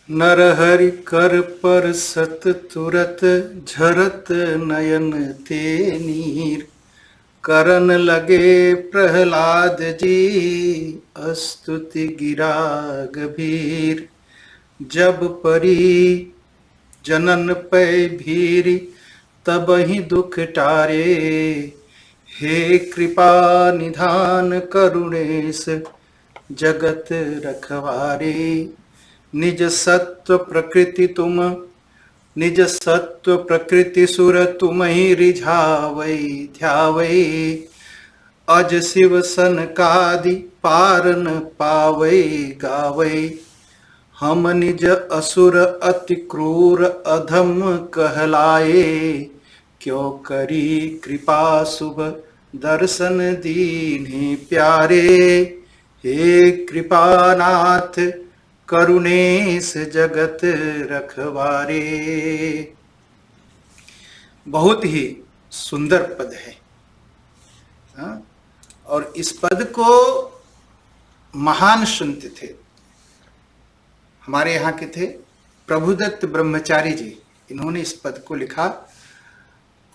नरहरि कर पर सत तुरत झरत नयन ते नीर। करन लगे प्रहलाद जी अस्तुति गिरा गभीर। जब परी जनन पै भीर तबहि दुख टारे। हे कृपा निधान करुणेश जगत रखवारे। निज सत्व प्रकृति तुम निज सत्व प्रकृति सुर तुम ही रिझावै ध्यावै। अज शिव सनकादि पार न पावै गावै। हम निज असुर अति क्रूर अधम कहलाए। क्यों करी कृपा शुभ दर्शन दीन्हि प्यारे। हे कृपानाथ करुणेश जगत रखवारे। बहुत ही सुंदर पद है। और इस पद को महान संत थे, हमारे यहाँ के थे प्रभुदत्त ब्रह्मचारी जी। इन्होंने इस पद को लिखा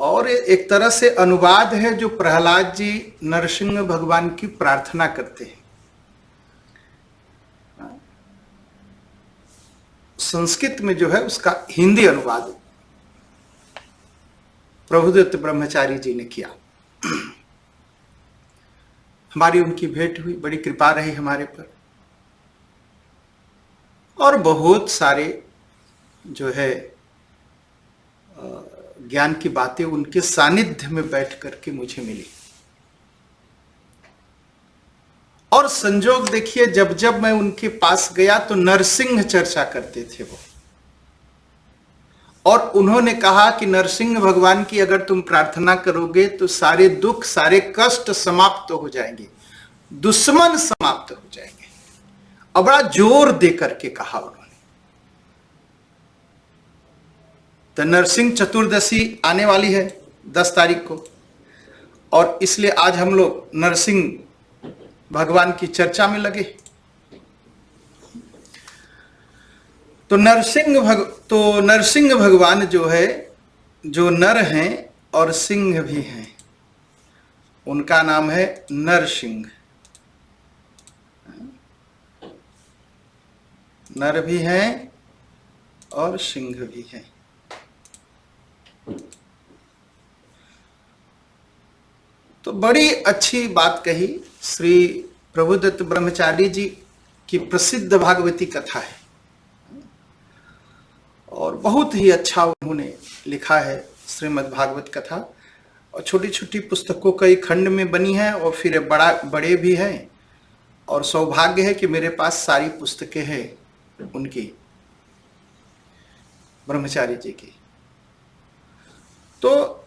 और एक तरह से अनुवाद है जो प्रहलाद जी नरसिंह भगवान की प्रार्थना करते हैं। संस्कृत में जो है उसका हिंदी अनुवाद प्रभुदत्त ब्रह्मचारी जी ने किया। हमारी उनकी भेंट हुई, बड़ी कृपा रही हमारे पर। और बहुत सारे जो है ज्ञान की बातें उनके सानिध्य में बैठ करके मुझे मिली। और संजोग देखिए, जब जब मैं उनके पास गया तो नरसिंह चर्चा करते थे वो। और उन्होंने कहा कि नरसिंह भगवान की अगर तुम प्रार्थना करोगे तो सारे दुख सारे कष्ट समाप्त हो जाएंगे, दुश्मन समाप्त हो जाएंगे। और बड़ा जोर दे करके कहा उन्होंने। तो नरसिंह चतुर्दशी आने वाली है 10 तारीख को, और इसलिए आज हम लोग नरसिंह भगवान की चर्चा में लगे। तो नरसिंह भगवान जो है, जो नर हैं और सिंह भी हैं, उनका नाम है नरसिंह। नर भी हैं और सिंह भी हैं। तो बड़ी अच्छी बात कही। श्री प्रभुदत्त ब्रह्मचारी जी की प्रसिद्ध भागवती कथा है और बहुत ही अच्छा उन्होंने लिखा है श्रीमद् भागवत कथा। और छोटी छोटी पुस्तकों कई खंड में बनी है और फिर बड़े भी हैं। और सौभाग्य है कि मेरे पास सारी पुस्तकें हैं उनकी, ब्रह्मचारी जी की। तो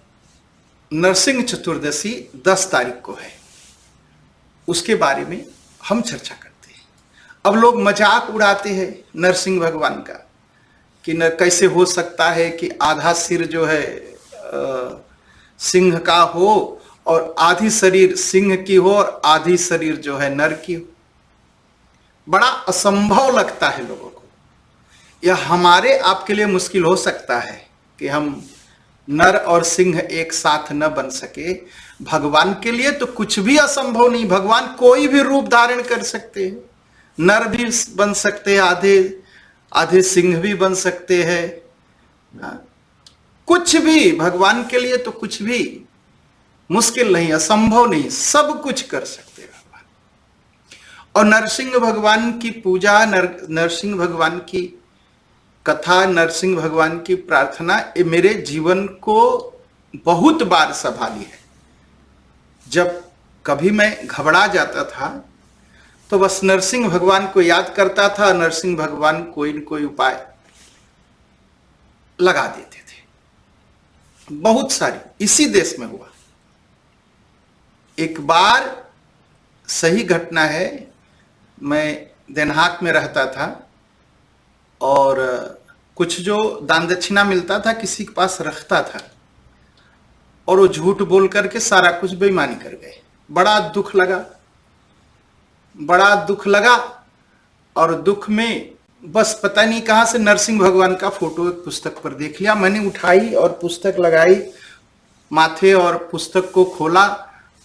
नरसिंह चतुर्दशी 10 तारीख को है, उसके बारे में हम चर्चा करते हैं। अब लोग मजाक उड़ाते हैं नरसिंह भगवान का कि कैसे हो सकता है कि आधा सिर जो है सिंह का हो और आधी शरीर सिंह की हो और आधी शरीर जो है नर की हो। बड़ा असंभव लगता है लोगों को। यह हमारे आपके लिए मुश्किल हो सकता है कि हम नर और सिंह एक साथ न बन सके। भगवान के लिए तो कुछ भी असंभव नहीं। भगवान कोई भी रूप धारण कर सकते हैं। नर भी बन सकते हैं, आधे सिंह भी बन सकते हैं। कुछ भी भगवान के लिए तो कुछ भी मुश्किल नहीं, असंभव नहीं, सब कुछ कर सकते हैं भगवान। और नरसिंह भगवान की पूजा, नरसिंह भगवान की कथा, नरसिंह भगवान की प्रार्थना, ये मेरे जीवन को बहुत बार संभाली है। जब कभी मैं घबरा जाता था तो बस नरसिंह भगवान को याद करता था, नरसिंह भगवान कोई न कोई उपाय लगा देते थे। बहुत सारी इसी देश में हुआ। एक बार सही घटना है, मैं देनहाक में रहता था और कुछ जो दान दक्षिणा मिलता था किसी के पास रखता था और वो झूठ बोल करके सारा कुछ बेईमानी कर गए। बड़ा दुख लगा और दुख में बस पता नहीं कहां से नरसिंह भगवान का फोटो एक पुस्तक पर देख लिया। मैंने उठाई और पुस्तक लगाई माथे और पुस्तक को खोला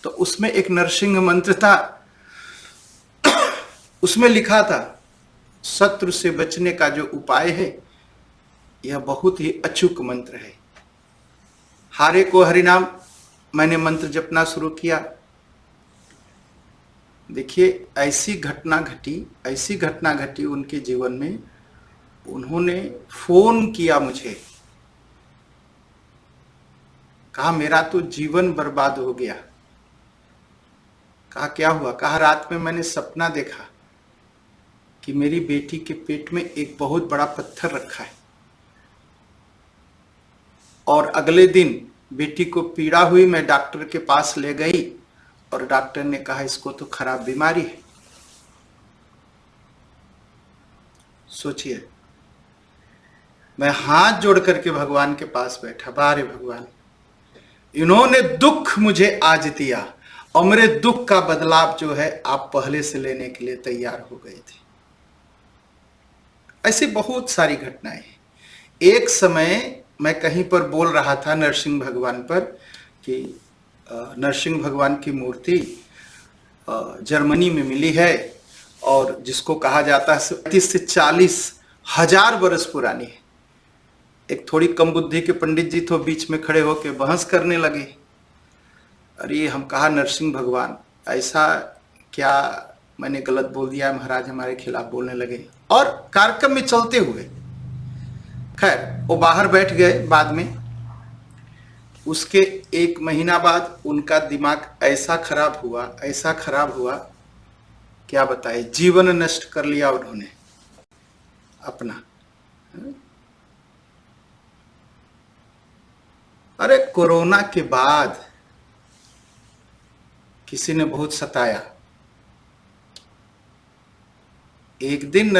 तो उसमें एक नरसिंह मंत्र था। उसमें लिखा था, शत्रु से बचने का जो उपाय है यह बहुत ही अचूक मंत्र है। हारे को हरिनाम। मैंने मंत्र जपना शुरू किया। देखिए ऐसी घटना घटी उनके जीवन में। उन्होंने फोन किया मुझे, कहा मेरा तो जीवन बर्बाद हो गया। कहा क्या हुआ? कहा रात में मैंने सपना देखा कि मेरी बेटी के पेट में एक बहुत बड़ा पत्थर रखा है और अगले दिन बेटी को पीड़ा हुई। मैं डॉक्टर के पास ले गई और डॉक्टर ने कहा इसको तो खराब बीमारी है। सोचिए, मैं हाथ जोड़ करके भगवान के पास बैठा, बारे भगवान, इन्होंने दुख मुझे आज दिया और मेरे दुख का बदलाव जो है आप पहले से लेने के लिए तैयार हो गए थे। ऐसी बहुत सारी घटनाएं हैं। एक समय मैं कहीं पर बोल रहा था नरसिंह भगवान पर कि नरसिंह भगवान की मूर्ति जर्मनी में मिली है और जिसको कहा जाता है 30 से 40 हजार वर्ष पुरानी है। एक थोड़ी कम बुद्धि के पंडित जी तो बीच में खड़े होकर बहस करने लगे। अरे हम कहा नरसिंह भगवान ऐसा क्या मैंने गलत बोल दिया है? महाराज हमारे खिलाफ बोलने लगे और कार्यक्रम में चलते हुए खैर वो बाहर बैठ गए। बाद में उसके 1 महीना बाद उनका दिमाग ऐसा खराब हुआ क्या बताए, जीवन नष्ट कर लिया उन्होंने अपना। अरे कोरोना के बाद किसी ने बहुत सताया। एक दिन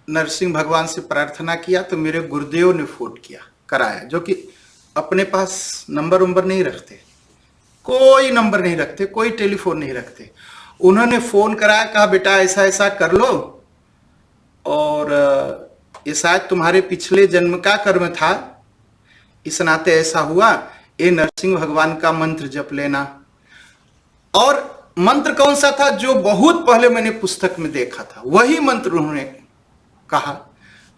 नरसिंह भगवान से प्रार्थना किया तो मेरे गुरुदेव ने फोन किया कराया, जो कि अपने पास नंबर वंबर नहीं रखते, कोई नंबर नहीं रखते, कोई टेलीफोन नहीं रखते। उन्होंने फोन कराया, कहा बेटा ऐसा ऐसा कर लो और ये शायद तुम्हारे पिछले जन्म का कर्म था, इस नाते ऐसा हुआ, ये नरसिंह भगवान का मंत्र जप लेना। और मंत्र कौन सा था? जो बहुत पहले मैंने पुस्तक में देखा था, वही मंत्र उन्होंने कहा।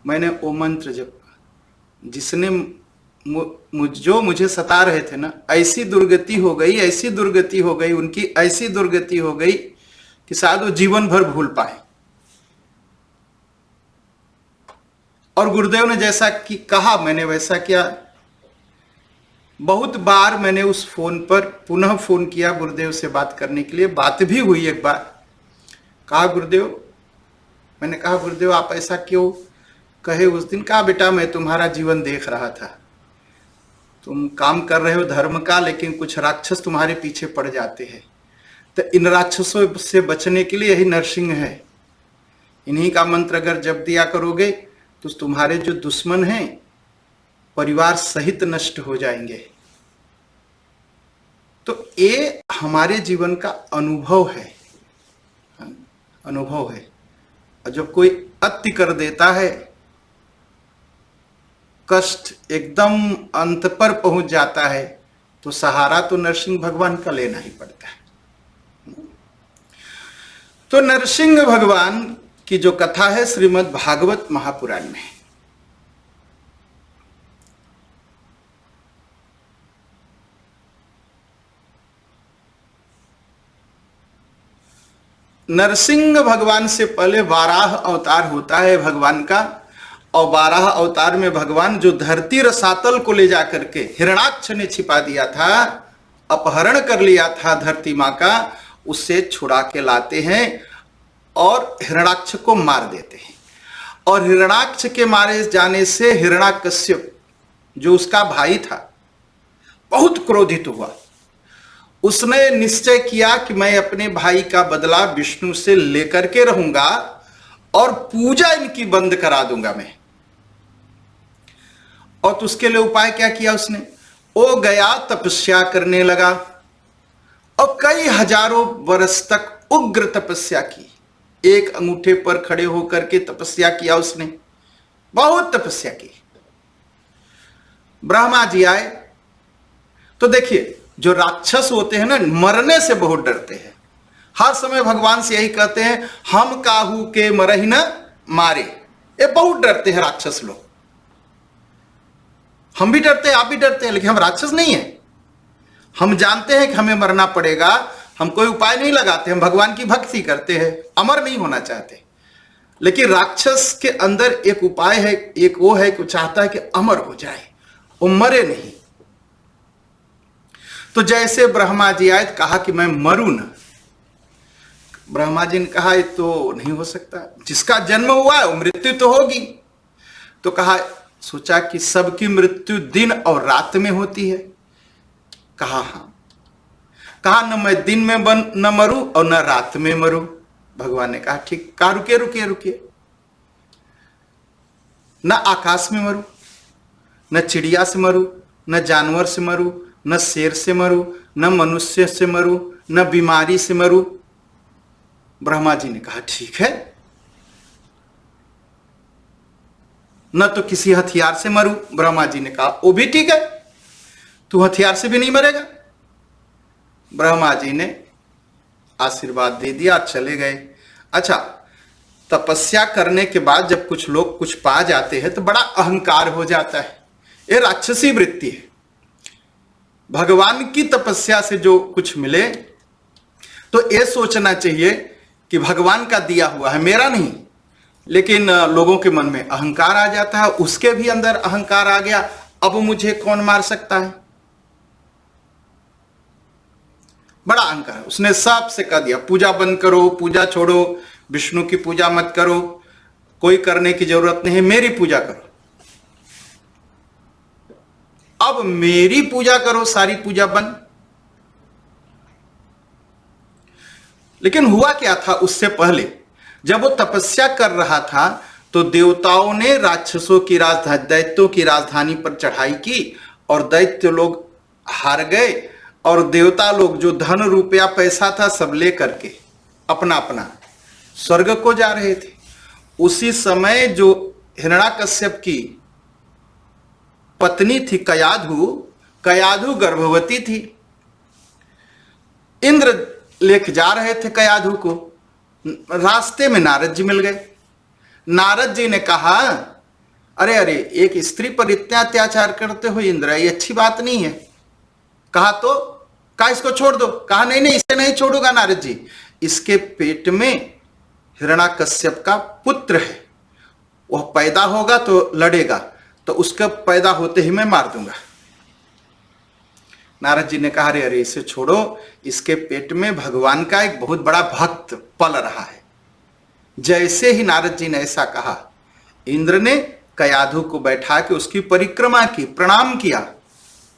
मैंने वो मंत्र जपा। जिसने जो मुझे सता रहे थे ना, ऐसी दुर्गति हो गई उनकी, ऐसी दुर्गति हो गई कि शायद वो जीवन भर भूल पाए। और गुरुदेव ने जैसा कि कहा मैंने वैसा किया। बहुत बार मैंने उस फोन पर पुनः फोन किया गुरुदेव से बात करने के लिए। बात भी हुई एक बार। कहा गुरुदेव, मैंने कहा गुरुदेव आप ऐसा क्यों कहे उस दिन? कहा बेटा मैं तुम्हारा जीवन देख रहा था, तुम काम कर रहे हो धर्म का, लेकिन कुछ राक्षस तुम्हारे पीछे पड़ जाते हैं। तो इन राक्षसों से बचने के लिए यही नरसिंह है। इन्हीं का मंत्र अगर जप दिया करोगे तो तुम्हारे जो दुश्मन हैं परिवार सहित नष्ट हो जाएंगे। तो ये हमारे जीवन का अनुभव है। और जब कोई अति कर देता है, कष्ट एकदम अंत पर पहुंच जाता है, तो सहारा तो नरसिंह भगवान का लेना ही पड़ता है। तो नरसिंह भगवान की जो कथा है श्रीमद् भागवत महापुराण में, नरसिंह भगवान से पहले वाराह अवतार होता है भगवान का। और वाराह अवतार में भगवान जो धरती रसातल को ले जाकर के हिरणाक्ष ने छिपा दिया था, अपहरण कर लिया था धरती माँ का, उससे छुड़ा के लाते हैं और हिरणाक्ष को मार देते हैं। और हिरणाक्ष के मारे जाने से हिरण्याकश्यप जो उसका भाई था बहुत क्रोधित हुआ। उसने निश्चय किया कि मैं अपने भाई का बदला विष्णु से लेकर के रहूंगा और पूजा इनकी बंद करा दूंगा मैं। और तो उसके लिए उपाय क्या किया उसने? वो गया तपस्या करने लगा और कई हजारों वर्ष तक उग्र तपस्या की। एक अंगूठे पर खड़े होकर के तपस्या किया उसने, बहुत तपस्या की। ब्रह्मा जी आए तो देखिए, जो राक्षस होते हैं ना, मरने से बहुत डरते हैं। हर समय भगवान से यही कहते हैं, हम काहू के मरहि न मारे। ये बहुत डरते हैं राक्षस लोग। हम भी डरते हैं, आप भी डरते हैं, लेकिन हम राक्षस नहीं हैं। हम जानते हैं कि हमें मरना पड़ेगा, हम कोई उपाय नहीं लगाते, हम भगवान की भक्ति करते हैं, अमर नहीं होना चाहते। लेकिन राक्षस के अंदर एक उपाय है, एक वो है कि वो चाहता है कि अमर हो जाए, वो मरे नहीं। तो जैसे ब्रह्मा जी आए, कहा कि मैं मरूं ना। ब्रह्मा जी ने कहा ये तो नहीं हो सकता, जिसका जन्म हुआ है वो मृत्यु तो होगी। तो कहा, सोचा कि सबकी मृत्यु दिन और रात में होती है। कहा हाँ। कहा न मैं दिन में न मरूं और न रात में मरूं। भगवान ने कहा ठीक। कहा रुकिए रुकिए रुकिए, न आकाश में मरूं, न चिड़िया से मरूं, न जानवर से मरूं, न शेर से मरूं, न मनुष्य से मरूं, न बीमारी से मरूं। ब्रह्मा जी ने कहा ठीक है। न तो किसी हथियार से मरूं। ब्रह्मा जी ने कहा वो भी ठीक है, तू हथियार से भी नहीं मरेगा। ब्रह्मा जी ने आशीर्वाद दे दिया, चले गए। अच्छा, तपस्या करने के बाद जब कुछ लोग कुछ पा जाते हैं तो बड़ा अहंकार हो जाता है। ये राक्षसी वृत्ति है। भगवान की तपस्या से जो कुछ मिले तो ये सोचना चाहिए कि भगवान का दिया हुआ है, मेरा नहीं। लेकिन लोगों के मन में अहंकार आ जाता है, उसके भी अंदर अहंकार आ गया, अब मुझे कौन मार सकता है। बड़ा अहंकार। उसने सबसे कह दिया पूजा बंद करो, पूजा छोड़ो, विष्णु की पूजा मत करो, कोई करने की जरूरत नहीं, मेरी पूजा करो। अब मेरी पूजा करो, सारी पूजा बंद। लेकिन हुआ क्या था उससे पहले, जब वो तपस्या कर रहा था तो देवताओं ने राक्षसों की राजधानी, दैत्यों की राजधानी पर चढ़ाई की और दैत्य लोग हार गए और देवता लोग जो धन रुपया पैसा था सब ले करके अपना अपना स्वर्ग को जा रहे थे। उसी समय जो हिरण्याकश्यप की पत्नी थी कयाधु गर्भवती थी। इंद्र लेके जा रहे थे कयाधु को, रास्ते में नारद जी मिल गए। नारद जी ने कहा अरे अरे, एक स्त्री पर इतना अत्याचार करते हो इंद्र, ये अच्छी बात नहीं है। कहा इसको छोड़ दो। कहा नहीं नहीं, इसे नहीं छोड़ूंगा नारद जी, इसके पेट में हिरण्याकश्यप का पुत्र है, वह पैदा होगा तो लड़ेगा, तो उसका पैदा होते ही मैं मार दूंगा। नारद जी ने कहा अरे अरे, इसे छोड़ो, इसके पेट में भगवान का एक बहुत बड़ा भक्त पल रहा है। जैसे ही नारद जी ने ऐसा कहा, इंद्र ने कयाधु को बैठा के उसकी परिक्रमा की, प्रणाम किया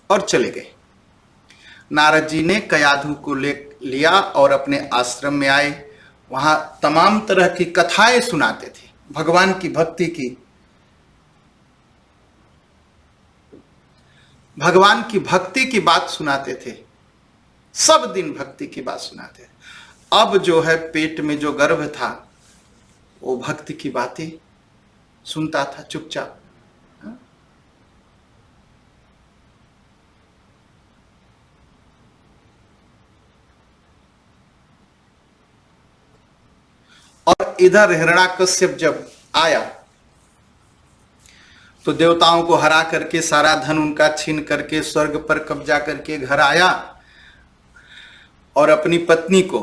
और चले गए। नारद जी ने कयाधु को ले लिया और अपने आश्रम में आए। वहां तमाम तरह की कथाएं सुनाते थे, भगवान की भक्ति की, भगवान की भक्ति की बात सुनाते थे, सब दिन भक्ति की बात सुनाते थे। अब जो है पेट में जो गर्भ था वो भक्ति की बातें सुनता था चुपचाप। और इधर हिरण्याकश्यप जब आया तो देवताओं को हरा करके, सारा धन उनका छीन करके, स्वर्ग पर कब्जा करके घर आया और अपनी पत्नी को,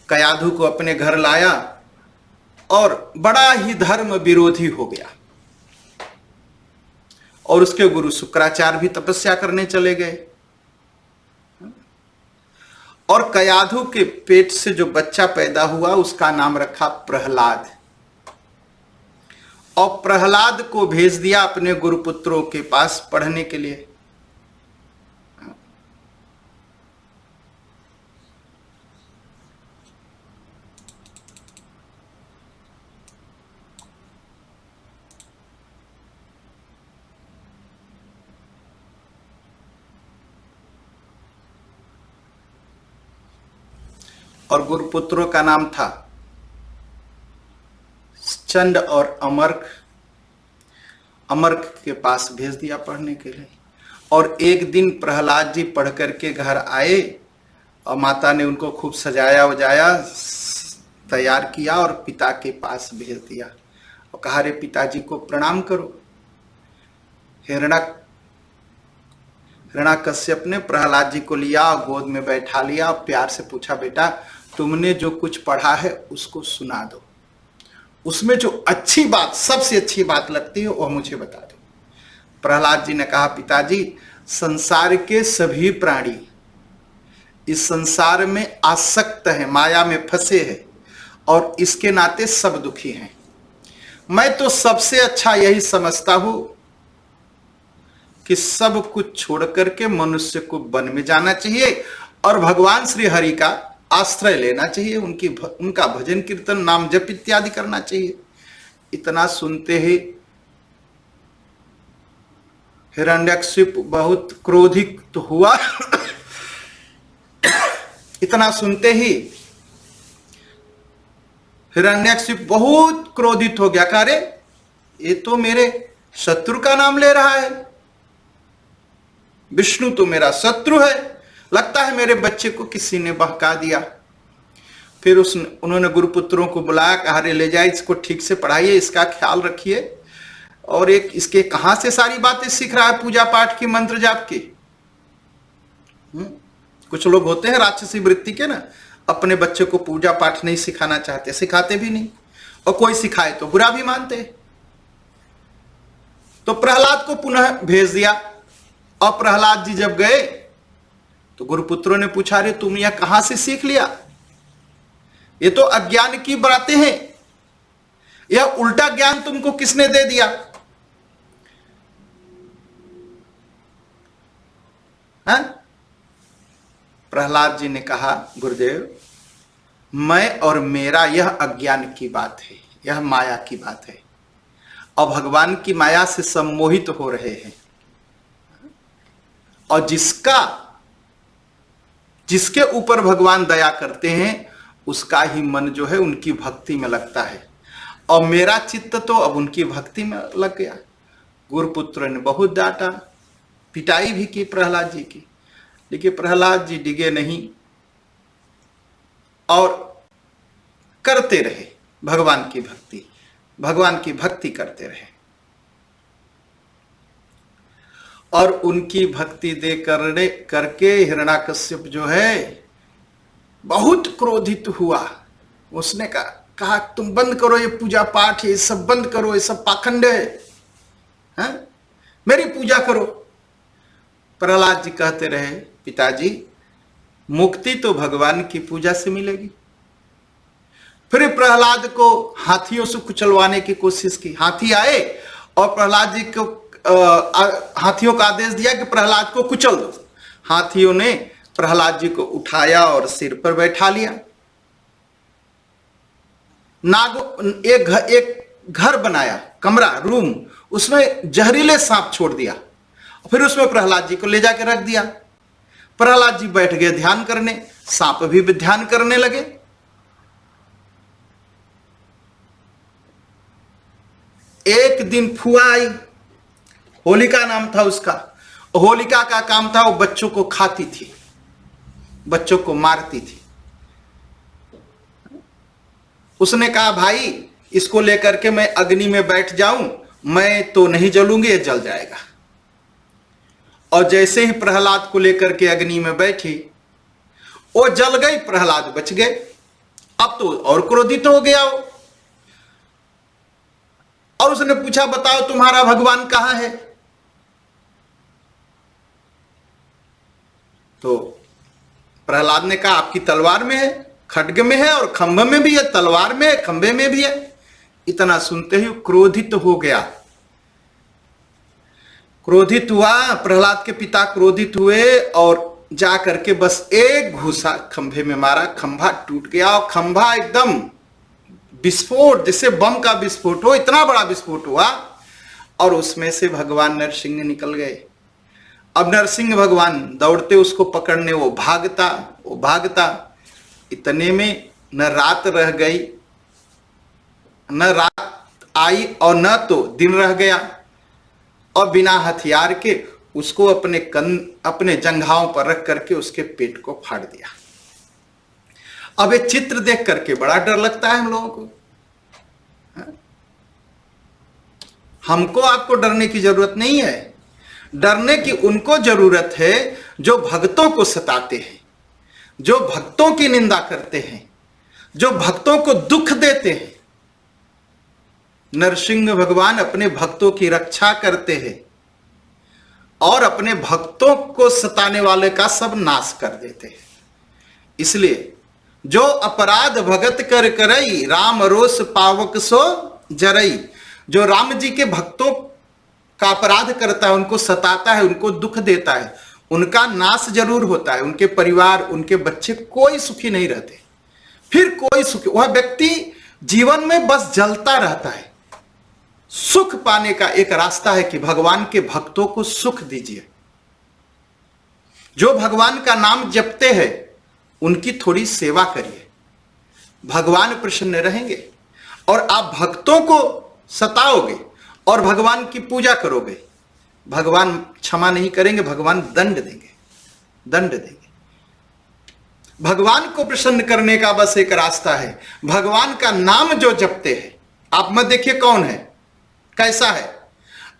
कयाधु को अपने घर लाया और बड़ा ही धर्म विरोधी हो गया। और उसके गुरु शुक्राचार्य भी तपस्या करने चले गए। और कयाधु के पेट से जो बच्चा पैदा हुआ उसका नाम रखा प्रहलाद। और प्रहलाद को भेज दिया अपने गुरुपुत्रों के पास पढ़ने के लिए। और गुरुपुत्रों का नाम था चंड और अमर्क के पास भेज दिया पढ़ने के लिए। और एक दिन प्रहलाद जी पढ़ करके घर आए और माता ने उनको खूब सजाया वजाया, तैयार किया और पिता के पास भेज दिया और कहा, रे पिताजी को प्रणाम करो। हिरण्याकश्यप ने प्रहलाद जी को लिया और गोद में बैठा लिया और प्यार से पूछा, बेटा तुमने जो कुछ पढ़ा है उसको सुना दो, उसमें जो अच्छी बात, सबसे अच्छी बात लगती है वह मुझे बता दो। प्रहलाद जी ने कहा, पिताजी संसार के सभी प्राणी इस संसार में आसक्त है, माया में फंसे हैं और इसके नाते सब दुखी हैं। मैं तो सबसे अच्छा यही समझता हूं कि सब कुछ छोड़ करके मनुष्य को वन में जाना चाहिए और भगवान श्री हरि का आश्रय लेना चाहिए, उनका भजन कीर्तन नाम जप इत्यादि करना चाहिए। इतना सुनते ही हिरण्यकशिप बहुत क्रोधित तो हुआ। इतना सुनते ही हिरण्यकशिप बहुत क्रोधित हो गया, कहा, रे ये तो मेरे शत्रु का नाम ले रहा है, विष्णु तो मेरा शत्रु है, लगता है मेरे बच्चे को किसी ने बहका दिया। फिर उन्होंने गुरुपुत्रों को बुलाया, कहा, रे ले जाए इसको ठीक से पढ़ाइए, इसका ख्याल रखिए, और एक इसके कहां से सारी बातें सीख रहा है पूजा पाठ की, मंत्र जाप की। कुछ लोग होते हैं राक्षसी वृत्ति के ना, अपने बच्चे को पूजा पाठ नहीं सिखाना चाहते, सिखाते भी नहीं, और कोई सिखाए तो बुरा भी मानते। तो प्रहलाद को पुनः भेज दिया और प्रहलाद जी जब गए तो गुरुपुत्रों ने पूछा, रे तुम यह कहां से सीख लिया? ये तो अज्ञान की बातें हैं, यह उल्टा ज्ञान तुमको किसने दे दिया? हाँ? प्रहलाद जी ने कहा, गुरुदेव मैं और मेरा यह अज्ञान की बात है, यह माया की बात है, और भगवान की माया से सम्मोहित हो रहे हैं। और जिसके ऊपर भगवान दया करते हैं उसका ही मन जो है उनकी भक्ति में लगता है, और मेरा चित्त तो अब उनकी भक्ति में लग गया। गुरुपुत्र ने बहुत डांटा, पिटाई भी की प्रहलाद जी की, लेकिन प्रहलाद जी डिगे नहीं और करते रहे भगवान की भक्ति करते रहे। और उनकी भक्ति दे करके हिरण्याकश्यप जो है बहुत क्रोधित हुआ। उसने कहा तुम बंद करो ये पूजा पाठ, ये सब बंद करो, ये सब पाखंड है, मेरी पूजा करो। प्रहलाद जी कहते रहे, पिताजी मुक्ति तो भगवान की पूजा से मिलेगी। फिर प्रहलाद को हाथियों से कुचलवाने की कोशिश की। हाथी आए और प्रहलाद जी को हाथियों का आदेश दिया कि प्रहलाद को कुचल दो। हाथियों ने प्रहलाद जी को उठाया और सिर पर बैठा लिया। एक घर बनाया, कमरा, रूम, उसमें जहरीले सांप छोड़ दिया, फिर उसमें प्रहलाद जी को ले जाकर रख दिया। प्रहलाद जी बैठ गए ध्यान करने, सांप भी ध्यान करने लगे। एक दिन फुआ आई, होलिका नाम था उसका। होलिका का काम था वो बच्चों को खाती थी, बच्चों को मारती थी। उसने कहा भाई इसको लेकर के मैं अग्नि में बैठ जाऊं, मैं तो नहीं जलूंगी, ये जल जाएगा। और जैसे ही प्रहलाद को लेकर के अग्नि में बैठी, वो जल गई, प्रहलाद बच गए। अब तो और क्रोधित हो गया वो, और उसने पूछा बताओ तुम्हारा भगवान कहां है? तो प्रहलाद ने कहा आपकी तलवार में है, खड्ग में है और खंभ में भी है, तलवार में है, खंभे में भी है। इतना सुनते ही क्रोधित हो गया, क्रोधित हुआ। प्रहलाद के पिता क्रोधित हुए और जा करके बस एक घूसा खंभे में मारा, खंभा टूट गया और खंभा एकदम विस्फोट, जैसे बम का विस्फोट हो, इतना बड़ा विस्फोट हुआ। और उसमें से भगवान नरसिंह निकल गए। अब नरसिंह भगवान दौड़ते उसको पकड़ने, वो भागता। इतने में न रात रह गई, न रात आई और न तो दिन रह गया, और बिना हथियार के उसको अपने जंघाओं पर रख करके उसके पेट को फाड़ दिया। अब ये चित्र देख करके बड़ा डर लगता है हम लोगों को। हमको आपको डरने की जरूरत नहीं है, डरने की उनको जरूरत है जो भक्तों को सताते हैं, जो भक्तों की निंदा करते हैं, जो भक्तों को दुख देते हैं। नरसिंह भगवान अपने भक्तों की रक्षा करते हैं और अपने भक्तों को सताने वाले का सब नाश कर देते हैं। इसलिए जो अपराध भगत कर करई, राम रोष पावक सो जरई। जो राम जी के भक्तों का अपराध करता है, उनको सताता है, उनको दुख देता है, उनका नाश जरूर होता है। उनके परिवार, उनके बच्चे कोई सुखी नहीं रहते, फिर कोई सुखी, वह व्यक्ति जीवन में बस जलता रहता है। सुख पाने का एक रास्ता है कि भगवान के भक्तों को सुख दीजिए। जो भगवान का नाम जपते हैं उनकी थोड़ी सेवा करिए, भगवान प्रसन्न रहेंगे। और आप भक्तों को सताओगे और भगवान की पूजा करोगे, भगवान क्षमा नहीं करेंगे, भगवान दंड देंगे, दंड देंगे। भगवान को प्रसन्न करने का बस एक रास्ता है, भगवान का नाम जो जपते हैं। आप मत देखिए कौन है, कैसा है,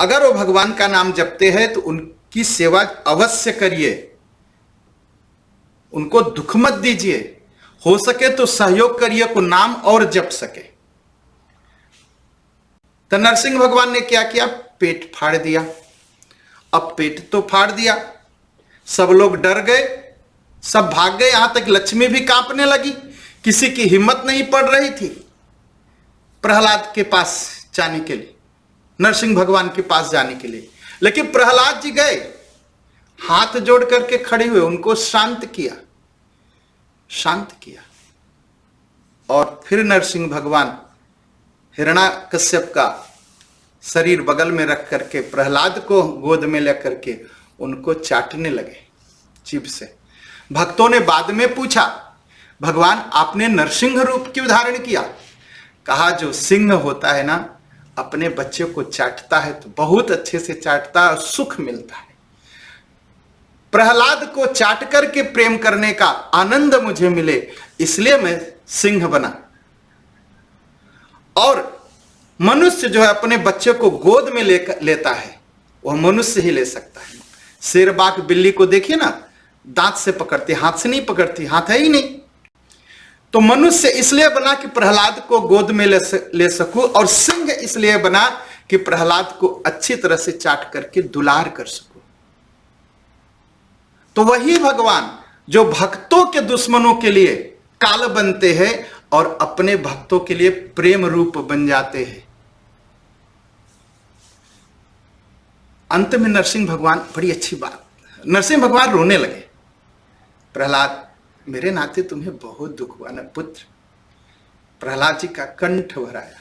अगर वो भगवान का नाम जपते हैं तो उनकी सेवा अवश्य करिए, उनको दुख मत दीजिए, हो सके तो सहयोग करिए को नाम और जप सके। तो नरसिंह भगवान ने क्या किया, पेट फाड़ दिया। अब पेट तो फाड़ दिया, सब लोग डर गए, सब भाग गए, यहां तक लक्ष्मी भी कांपने लगी, किसी की हिम्मत नहीं पड़ रही थी प्रहलाद के पास जाने के लिए, नरसिंह भगवान के पास जाने के लिए। लेकिन प्रहलाद जी गए, हाथ जोड़ करके खड़े हुए, उनको शांत किया, शांत किया। और फिर नरसिंह भगवान हिरण्याकश्यप का शरीर बगल में रख करके प्रहलाद को गोद में लेकर के उनको चाटने लगे जीभ से। भक्तों ने बाद में पूछा, भगवान आपने नरसिंह रूप क्यों धारण किया? कहा जो सिंह होता है ना, अपने बच्चे को चाटता है तो बहुत अच्छे से चाटता है और सुख मिलता है। प्रहलाद को चाट करके प्रेम करने का आनंद मुझे मिले, इसलिए मैं सिंह बना। और मनुष्य जो है अपने बच्चे को गोद में लेता है, वह मनुष्य ही ले सकता है। शेर बाघ बिल्ली को देखिए ना, दांत से पकड़ती, हाथ से नहीं पकड़ती, हाथ है ही नहीं। तो मनुष्य इसलिए बना कि प्रहलाद को गोद में ले सकूं, और सिंह इसलिए बना कि प्रहलाद को अच्छी तरह से चाट करके दुलार कर सकूं। तो वही भगवान जो भक्तों के दुश्मनों के लिए काल बनते हैं और अपने भक्तों के लिए प्रेम रूप बन जाते हैं। अंत में नरसिंह भगवान, बड़ी अच्छी बात, नरसिंह भगवान रोने लगे। प्रहलाद, मेरे नाते तुम्हें बहुत दुख हुआ ना पुत्र। प्रहलाद जी का कंठ भर आया।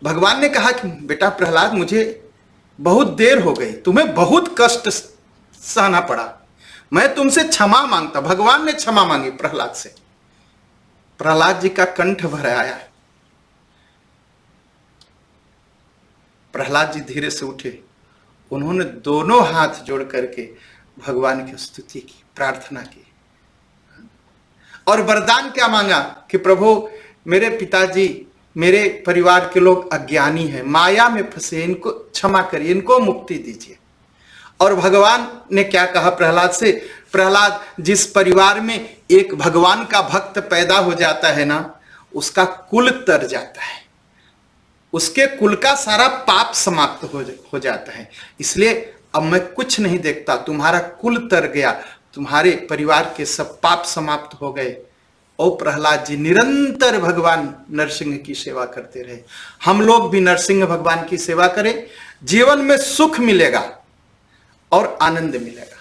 भगवान ने कहा कि बेटा प्रहलाद, मुझे बहुत देर हो गई, तुम्हें बहुत कष्ट सहना पड़ा, मैं तुमसे क्षमा मांगता। भगवान ने क्षमा मांगी प्रहलाद से। प्रहलाद जी का कंठ भर आया। प्रहलाद जी धीरे से उठे, उन्होंने दोनों हाथ जोड़ करके भगवान की स्तुति की, प्रार्थना की और वरदान क्या मांगा कि प्रभु मेरे पिताजी, मेरे परिवार के लोग अज्ञानी हैं, माया में फंसे, इनको क्षमा करिए, इनको मुक्ति दीजिए। और भगवान ने क्या कहा प्रहलाद से, प्रहलाद, जिस परिवार में एक भगवान का भक्त पैदा हो जाता है ना, उसका कुल तर जाता है, उसके कुल का सारा पाप समाप्त हो जाता है। इसलिए अब मैं कुछ नहीं देखता, तुम्हारा कुल तर गया, तुम्हारे परिवार के सब पाप समाप्त हो गए। और प्रहलाद जी निरंतर भगवान नरसिंह की सेवा करते रहे। हम लोग भी नरसिंह भगवान की सेवा करें, जीवन में सुख मिलेगा और आनंद मिलेगा।